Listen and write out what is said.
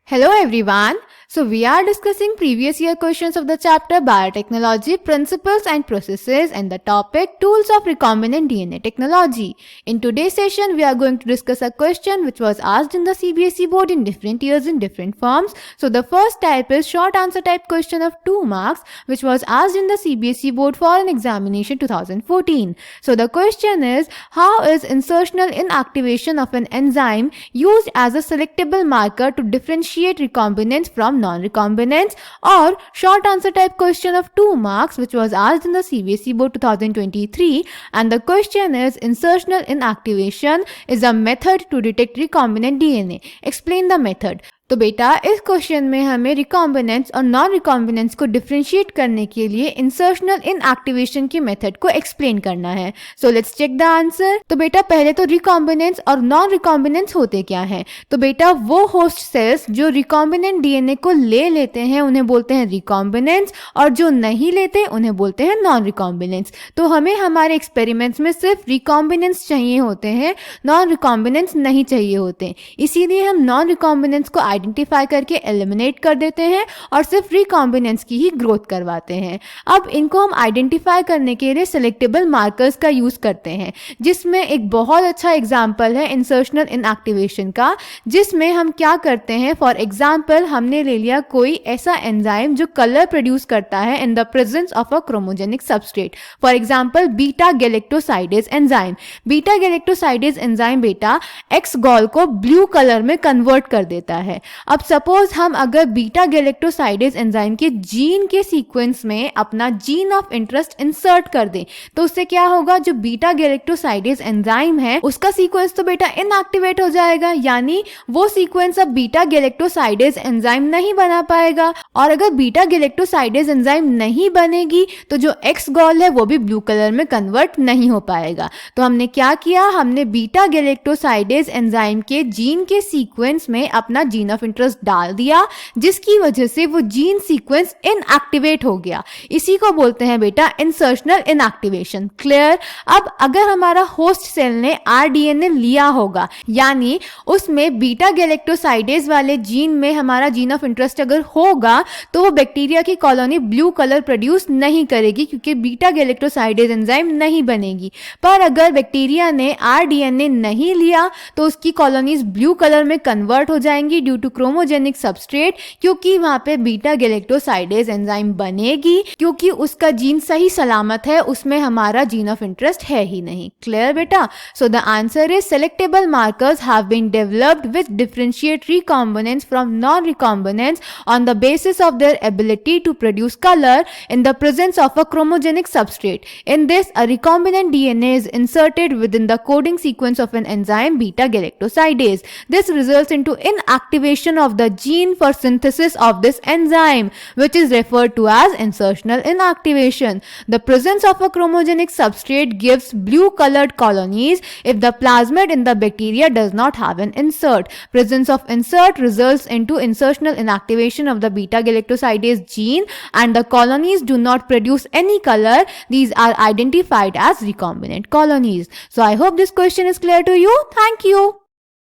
Hello everyone. So we are discussing previous year questions of the chapter Biotechnology Principles and Processes and the topic Tools of Recombinant DNA Technology. In today's session we are going to discuss a question which was asked in the CBSE board in different years in different forms. So the first type is short answer type question of 2 marks which was asked in the CBSE board for an examination 2014. So the question is, how is insertional inactivation of an enzyme used as a selectable marker to differentiate recombinants from non-recombinants? Or short answer type question of 2 marks which was asked in the CBSE board 2023, and the question is, insertional inactivation is a method to detect recombinant DNA. Explain the method. तो बेटा इस question में हमें recombinants और non recombinants को differentiate करने के लिए इंसर्शनल इनएक्टिवेशन की मेथड को एक्सप्लेन करना है. So let's check the answer. तो बेटा पहले तो रिकॉम्बिनेंट्स और नॉन रिकॉम्बिनेंट्स होते क्या हैं? तो बेटा वो होस्ट सेल्स जो रिकॉम्बिनेंट डीएनए को ले लेते हैं उन्हें बोलते हैं रिकॉम्बिनेंट्स, और जो नहीं लेते उन्हें बोलते हैं नॉन रिकॉम्बिनेंट्स. तो हमें हमारे एक्सपेरिमेंट्स में सिर्फ रिकॉम्बिनेंट्स चाहिए होते हैं, नॉन रिकॉम्बिनेंट्स नहीं चाहिए होते. इसीलिए हम नॉन रिकॉम्बिनेंट्स को आइडेंटिफाई करके एलिमिनेट कर देते हैं और सिर्फ रिकॉम्बिनेंट्स की ही ग्रोथ करवाते हैं. अब इनको हम आइडेंटिफाई करने के लिए सेलेक्टेबल मार्कर्स का यूज करते हैं, जिसमें एक बहुत अच्छा एग्जांपल है इंसर्शनल इनएक्टिवेशन का, जिसमें हम क्या करते हैं. फॉर एग्जांपल हमने ले लिया कोई ऐसा एंजाइम जो कलर प्रोड्यूस करता है in the presence of a chromogenic substrate. For example beta galactosidase enzyme. Beta galactosidase enzyme बेटा एक्स गॉल को ब्लू कलर में कन्वर्ट कर देता है. अब सपोज हम अगर बीटा गैलेक्टोसाइडेज एंजाइम के जीन के सीक्वेंस में अपना जीन ऑफ इंटरेस्ट इंसर्ट कर दें, तो उससे क्या होगा, जो बीटा गैलेक्टोसाइडेज एंजाइम है उसका सीक्वेंस तो बेटा इनएक्टिवेट हो जाएगा, यानी वो सीक्वेंस अब बीटा गैलेक्टोसाइडेज एंजाइम नहीं बना पाएगा. और अगर बीटा गैलेक्टोसाइडेज एंजाइम नहीं बनेगी तो जो एक्स गॉल है वो भी ब्लू कलर में कन्वर्ट नहीं हो पाएगा. तो हमने क्या किया, हमने बीटा गैलेक्टोसाइडेज एंजाइम के जीन के सीक्वेंस में अपना जीन ऑफ इंटरेस्ट डाल दिया, जिसकी वजह से वो जीन सीक्वेंस इनएक्टिवेट हो गया. इसी को बोलते हैं बेटा इंसर्शनल इनएक्टिवेशन. क्लियर? अब अगर हमारा होस्ट सेल ने आरडीएनए लिया होगा, यानी उसमें बीटा गैलेक्टोसाइडेज वाले जीन में हमारा जीन ऑफ इंटरेस्ट अगर होगा, तो वो बैक्टीरिया की कॉलोनी ब्लू कलर प्रोड्यूस नहीं करेगी क्योंकि बीटा गैलेक्टोसाइडेज एंजाइम नहीं बनेगी. पर अगर बैक्टीरिया ने आरडीएनए नहीं लिया तो उसकी कॉलोनीज ब्लू कलर में कन्वर्ट हो जाएंगी ड्यू टू क्रोमोजेनिक सबस्ट्रेट, क्योंकि वहां पे बीटा गैलेक्टोसाइडेज एंजाइम बनेगी, क्योंकि उसका जीन सही सलामत है, उसमें हमारा जीन ऑफ इंटरेस्ट है ही नहीं. क्लियर बेटा? So the answer is selectable markers have been developed which differentiate recombinants from non-recombinants on the basis of their ability to produce color in the presence of a chromogenic substrate. In this, a recombinant DNA is inserted within the coding sequence of an enzyme beta galactosidase. This results into inactivation of the gene for synthesis of this enzyme, which is referred to as insertional inactivation. The presence of a chromogenic substrate gives blue colored colonies if the plasmid in the bacteria does not have an insert. Presence of insert results into insertional inactivation of the beta galactosidase gene and the colonies do not produce any color. These are identified as recombinant colonies. So I hope this question is clear to you. Thank you.